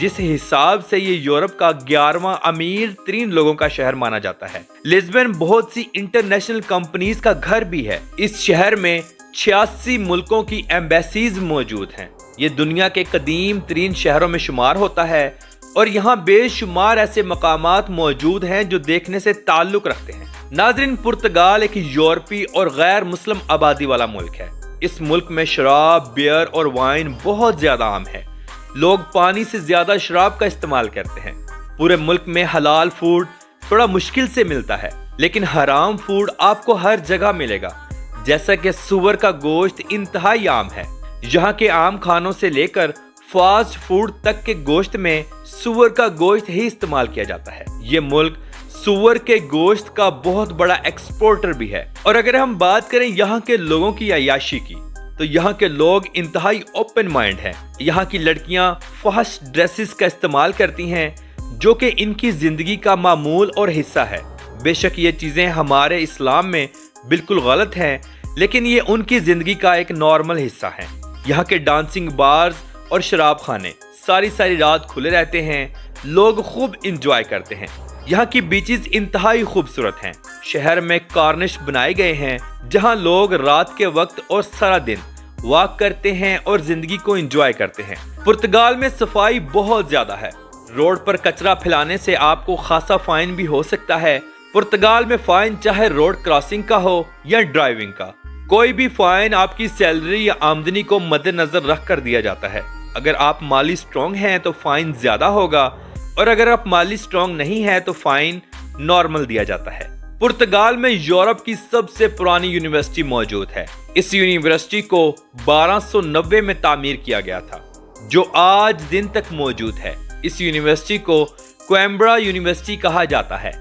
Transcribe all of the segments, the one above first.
جس حساب سے یہ یورپ کا 11واں امیر ترین لوگوں کا شہر مانا جاتا ہے۔ لزبن بہت سی انٹرنیشنل کمپنیز کا گھر بھی ہے۔ اس شہر میں 86 ملکوں کی ایمبیسیز موجود ہیں۔ یہ دنیا کے قدیم ترین شہروں میں شمار ہوتا ہے اور یہاں بے شمار ایسے مقامات موجود ہیں جو دیکھنے سے تعلق رکھتے ہیں۔ ناظرین، پرتگال ایک یورپی اور غیر مسلم آبادی والا ملک ہے۔ اس ملک میں شراب، بیئر اور وائن بہت زیادہ عام ہے۔ لوگ پانی سے زیادہ شراب کا استعمال کرتے ہیں۔ پورے ملک میں حلال فوڈ تھوڑا مشکل سے ملتا ہے، لیکن حرام فوڈ آپ کو ہر جگہ ملے گا، جیسا کہ سور کا گوشت انتہائی عام ہے۔ یہاں کے عام کھانوں سے لے کر فاسٹ فوڈ تک کے گوشت میں سور کا گوشت ہی استعمال کیا جاتا ہے۔ یہ ملک سور کے گوشت کا بہت بڑا ایکسپورٹر بھی ہے۔ اور اگر ہم بات کریں یہاں کے لوگوں کی عیاشی کی، تو یہاں کے لوگ انتہائی اوپن مائنڈ ہیں۔ یہاں کی لڑکیاں فحش ڈریسز کا استعمال کرتی ہیں، جو کہ ان کی زندگی کا معمول اور حصہ ہے۔ بے شک یہ چیزیں ہمارے اسلام میں بالکل غلط ہیں، لیکن یہ ان کی زندگی کا ایک نارمل حصہ ہے۔ یہاں کے ڈانسنگ بارز اور شراب خانے ساری رات کھلے رہتے ہیں۔ لوگ خوب انجوائے کرتے ہیں۔ یہاں کی بیچز انتہائی خوبصورت ہیں۔ شہر میں کارنش بنائے گئے ہیں جہاں لوگ رات کے وقت اور سارا دن واک کرتے ہیں اور زندگی کو انجوائے کرتے ہیں۔ پرتگال میں صفائی بہت زیادہ ہے۔ روڈ پر کچرا پھیلانے سے آپ کو خاصا فائن بھی ہو سکتا ہے۔ پرتگال میں فائن چاہے روڈ کراسنگ کا ہو یا ڈرائیونگ کا، کوئی بھی فائن آپ کی سیلری یا آمدنی کو مد نظر رکھ کر دیا جاتا ہے۔ اگر آپ مالی سٹرونگ ہیں تو فائن زیادہ ہوگا، اور اگر آپ مالی سٹرونگ نہیں ہیں تو فائن نارمل دیا جاتا ہے۔ پرتگال میں یورپ کی سب سے پرانی یونیورسٹی موجود ہے۔ اس یونیورسٹی کو 1290 میں تعمیر کیا گیا تھا، جو آج دن تک موجود ہے۔ اس یونیورسٹی کو کوئمبرا یونیورسٹی کہا جاتا ہے۔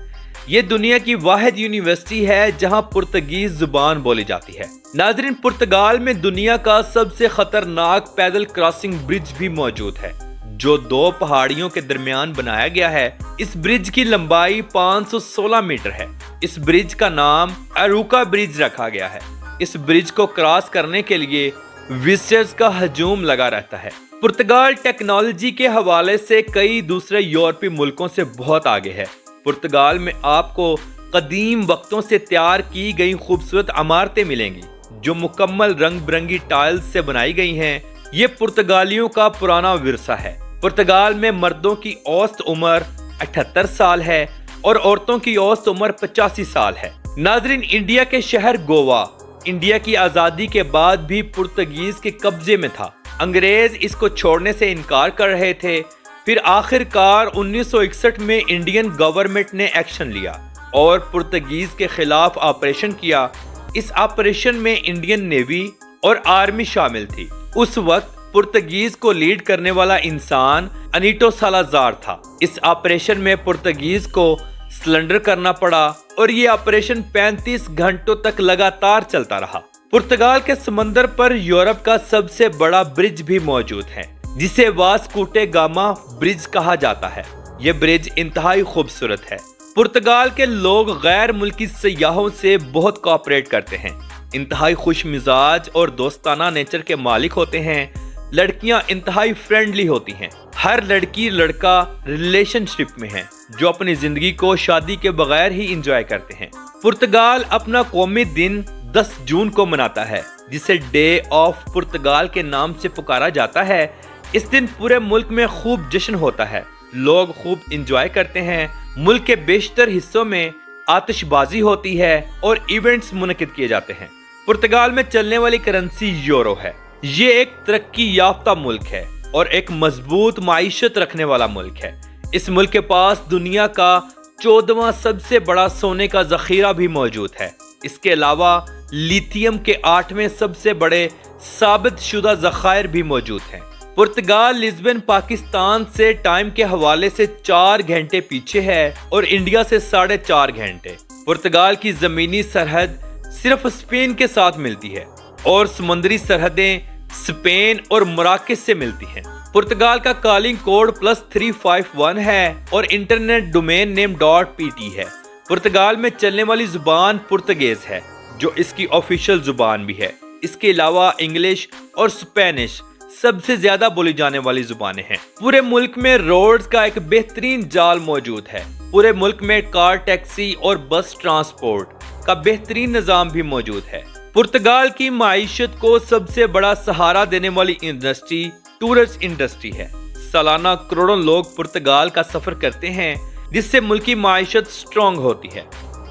یہ دنیا کی واحد یونیورسٹی ہے جہاں پرتگیز زبان بولی جاتی ہے۔ ناظرین، پرتگال میں دنیا کا سب سے خطرناک پیدل کراسنگ برج بھی موجود ہے، جو 2 پہاڑیوں کے درمیان بنایا گیا ہے۔ اس برج کی لمبائی 516 میٹر ہے۔ اس برج کا نام اروکا برج رکھا گیا ہے۔ اس برج کو کراس کرنے کے لیے وزٹرز کا ہجوم لگا رہتا ہے۔ پرتگال ٹیکنالوجی کے حوالے سے کئی دوسرے یورپی ملکوں سے بہت آگے ہے۔ پرتگال میں آپ کو قدیم وقتوں سے تیار کی گئی خوبصورت عمارتیں ملیں گی، جو مکمل رنگ برنگی ٹائلز سے بنائی گئی ہیں۔ یہ پرتگالیوں کا پرانا ورثہ ہے۔ پرتگال میں مردوں کی اوسط عمر 78 سال ہے اور عورتوں کی اوسط عمر 85 سال ہے۔ ناظرین، انڈیا کے شہر گوا انڈیا کی آزادی کے بعد بھی پرتگیز کے قبضے میں تھا۔ انگریز اس کو چھوڑنے سے انکار کر رہے تھے۔ پھر آخر کار 1961 میں انڈین گورنمنٹ نے ایکشن لیا اور پرتگیز کے خلاف آپریشن کیا۔ اس آپریشن میں انڈین نیوی اور آرمی شامل تھی۔ اس وقت پرتگیز کو لیڈ کرنے والا انسان انیٹو سالازار تھا۔ اس آپریشن میں پرتگیز کو سلنڈر کرنا پڑا اور یہ آپریشن 35 گھنٹوں تک لگاتار چلتا رہا۔ پرتگال کے سمندر پر یورپ کا سب سے بڑا برج بھی موجود ہے، جسے واسکوٹے گاما برج کہا جاتا ہے۔ یہ برج انتہائی خوبصورت ہے۔ پرتگال کے لوگ غیر ملکی سیاحوں سے بہت کوآپریٹ کرتے ہیں، انتہائی خوش مزاج اور دوستانہ نیچر کے مالک ہوتے ہیں۔ لڑکیاں انتہائی فرینڈلی ہوتی ہیں۔ ہر لڑکی لڑکا ریلیشن شپ میں ہیں، جو اپنی زندگی کو شادی کے بغیر ہی انجوائے کرتے ہیں۔ پرتگال اپنا قومی دن 10 جون کو مناتا ہے، جسے ڈے آف پرتگال کے نام سے پکارا جاتا ہے۔ اس دن پورے ملک میں خوب جشن ہوتا ہے، لوگ خوب انجوائے کرتے ہیں۔ ملک کے بیشتر حصوں میں آتش بازی ہوتی ہے اور ایونٹس منعقد کیے جاتے ہیں۔ پرتگال میں چلنے والی کرنسی یورو ہے۔ یہ ایک ترقی یافتہ ملک ہے اور ایک مضبوط معیشت رکھنے والا ملک ہے۔ اس ملک کے پاس دنیا کا 14واں سب سے بڑا سونے کا ذخیرہ بھی موجود ہے۔ اس کے علاوہ لیتھیم کے 8ویں سب سے بڑے ثابت شدہ ذخائر بھی موجود ہیں۔ پرتگال لزبن پاکستان سے ٹائم کے حوالے سے 4 گھنٹے پیچھے ہے اور انڈیا سے 4.5 گھنٹے۔ پرتگال کی زمینی سرحد صرف اسپین کے ساتھ ملتی ہے اور سمندری سرحدیں اسپین اور مراکش سے ملتی ہیں۔ پرتگال کا کالنگ کوڈ +351 ہے اور انٹرنیٹ ڈومین نیم .pt ہے۔ پرتگال میں چلنے والی زبان پرتگیز ہے، جو اس کی آفیشیل زبان بھی ہے۔ اس کے علاوہ انگلش اور اسپینش سب سے زیادہ بولی جانے والی زبانیں ہیں۔ پورے ملک میں روڈز کا ایک بہترین جال موجود ہے۔ پورے ملک میں کار ٹیکسی اور بس ٹرانسپورٹ کا بہترین نظام بھی موجود ہے۔ پرتگال کی معیشت کو سب سے بڑا سہارا دینے والی انڈسٹری ٹورسٹ انڈسٹری ہے۔ سالانہ کروڑوں لوگ پرتگال کا سفر کرتے ہیں، جس سے ملک کی معیشت سٹرونگ ہوتی ہے۔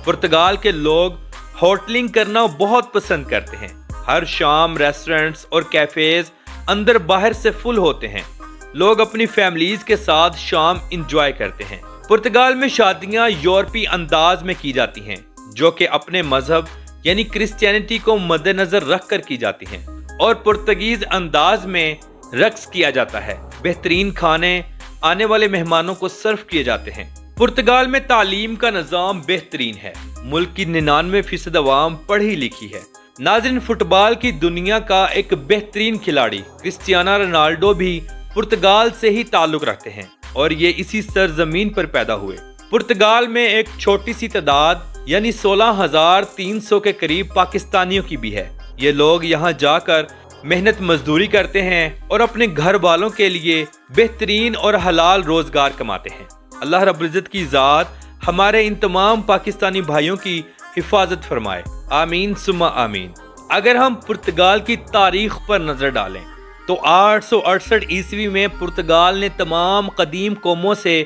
پرتگال کے لوگ ہوٹلنگ کرنا بہت پسند کرتے ہیں۔ ہر شام ریسٹورنٹس اور کیفیز اندر باہر سے فل ہوتے ہیں۔ لوگ اپنی فیملیز کے ساتھ شام انجوائے کرتے ہیں۔ پرتگال میں شادیاں یورپی انداز میں کی جاتی ہیں، جو کہ اپنے مذہب یعنی کرسچینٹی کو مد نظر رکھ کر کی جاتی ہیں، اور پرتگیز انداز میں رقص کیا جاتا ہے۔ بہترین کھانے آنے والے مہمانوں کو سرو کیے جاتے ہیں۔ پرتگال میں تعلیم کا نظام بہترین ہے۔ ملک کی 99% عوام پڑھی لکھی ہے۔ ناظرین، فٹ بال کی دنیا کا ایک بہترین کھلاڑی کرسٹیانو رونالڈو بھی پرتگال سے ہی تعلق رکھتے ہیں، اور یہ اسی سرزمین پر پیدا ہوئے۔ پرتگال میں ایک چھوٹی سی تعداد یعنی 16,300 کے قریب پاکستانیوں کی بھی ہے۔ یہ لوگ یہاں جا کر محنت مزدوری کرتے ہیں اور اپنے گھر والوں کے لیے بہترین اور حلال روزگار کماتے ہیں۔ اللہ رب العزت کی ذات ہمارے ان تمام پاکستانی بھائیوں کی حفاظت فرمائے، آمین ثم آمین۔ اگر ہم پرتگال کی تاریخ پر نظر ڈالیں تو 868 عیسوی میں پرتگال نے تمام قدیم قوموں سے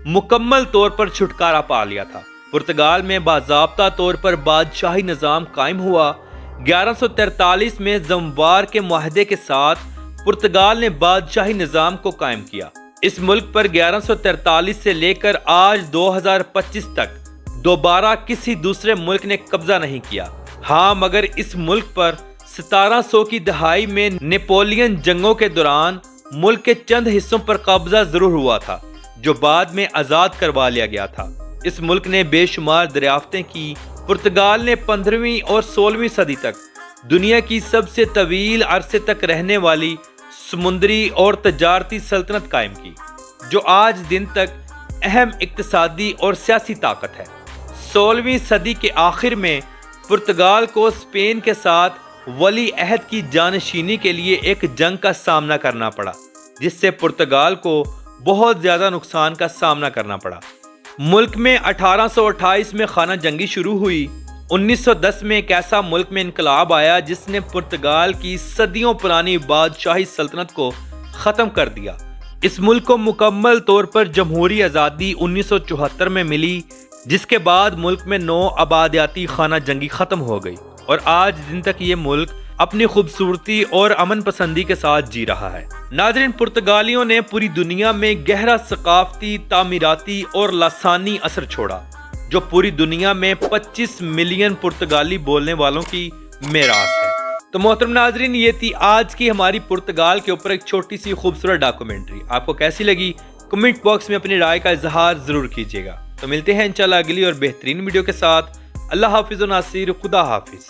مکمل طور پر چھٹکارا پا لیا تھا۔ پرتگال میں باضابطہ طور پر بادشاہی نظام قائم ہوا۔ 1143 میں زموار کے معاہدے کے ساتھ پرتگال نے بادشاہی نظام کو قائم کیا۔ اس ملک پر 1143 سے لے کر آج 2025 تک دوبارہ کسی دوسرے ملک نے قبضہ نہیں کیا۔ ہاں، مگر اس ملک پر 1700 کی دہائی میں نیپولین جنگوں کے دوران ملک کے چند حصوں پر قبضہ ضرور ہوا تھا، جو بعد میں آزاد کروا لیا گیا تھا۔ اس ملک نے بے شمار دریافتیں کی۔ پرتگال نے 15ویں اور 16ویں صدی تک دنیا کی سب سے طویل عرصے تک رہنے والی سمندری اور تجارتی سلطنت قائم کی، جو آج دن تک اہم اقتصادی اور سیاسی طاقت ہے۔ 16ویں صدی کے آخر میں پرتگال کو اسپین کے ساتھ ولی عہد کی جانشینی کے لیے ایک جنگ کا سامنا کرنا پڑا، جس سے پرتگال کو بہت زیادہ نقصان کا سامنا کرنا پڑا۔ ملک میں 1828 میں خانہ جنگی شروع ہوئی۔ 1910 میں ایک ایسا ملک میں انقلاب آیا جس نے پرتگال کی صدیوں پرانی بادشاہی سلطنت کو ختم کر دیا۔ اس ملک کو مکمل طور پر جمہوری آزادی 1974 میں ملی، جس کے بعد ملک میں 9 آبادیاتی خانہ جنگی ختم ہو گئی، اور آج دن تک یہ ملک اپنی خوبصورتی اور امن پسندی کے ساتھ جی رہا ہے۔ ناظرین، پرتگالیوں نے پوری دنیا میں گہرا ثقافتی، تعمیراتی اور لسانی اثر چھوڑا، جو پوری دنیا میں 25 ملین پرتگالی بولنے والوں کی میراث ہے۔ تو محترم ناظرین، یہ تھی آج کی ہماری پرتگال کے اوپر ایک چھوٹی سی خوبصورت ڈاکومنٹری۔ آپ کو کیسی لگی؟ کمنٹ باکس میں اپنی رائے کا اظہار ضرور کیجیے گا۔ تو ملتے ہیں انشاءاللہ اگلی اور بہترین ویڈیو کے ساتھ۔ اللہ حافظ و ناصر، خدا حافظ۔